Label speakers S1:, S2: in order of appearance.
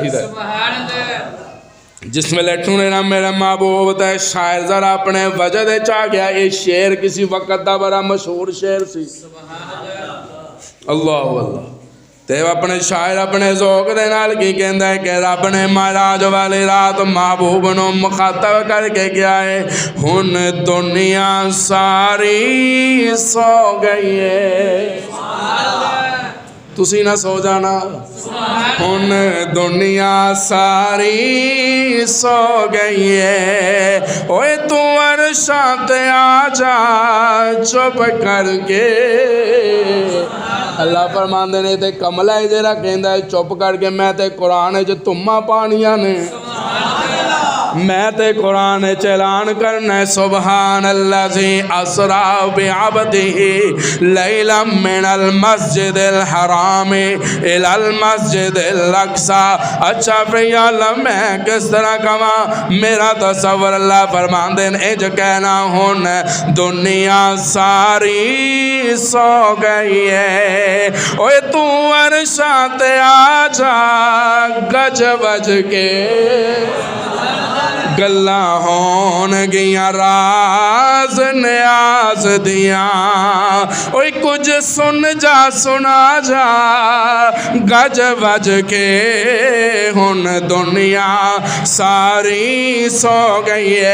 S1: बैठी दा जिस वेले टूने ना मेरा महबूब दा शायर जरा अपने वजह दे चा गया। ये शेर किसी वक्त दा बड़ा मशहूर शेर सी। अल्लाह अल्लाह ते अपने शायर अपने ज़ौक दे नाल की कहंदा है कि रब ने महाराज वाली रात महबूब नूं मुखातब करके गया है हुन दुनिया सारी सो गई है तुसी ना सो जाना हुन दुनिया सारी सो गई है ओए तू अरशा ते आ जा चुप करके। अल्लाह फरमांदे ने ते कमला है जेड़ा कहंदा है चुप करके मैं ते कुरान च तुम्मा पानियां ने मैं ते कुरान च ऐलान करना है सुबहान अल्लाज़ी असरा बिअब्दिही लैलन मिनल मस्जिदिल हराम इलल मस्जिदिल अक़सा। अच्छा भैया मैं किस तरह कमा मेरा तसव्वुर अल्लाह फरमांदे ने इंज कहना हुन दुनिया सारी सो गई है ओए तू अरशा ते आ जा गज बज के गल्लां होन गियां राज न्याज दियां ओए कुछ सुन जा सुना जा गज बज के हुन दुनिया सारी सो गई है।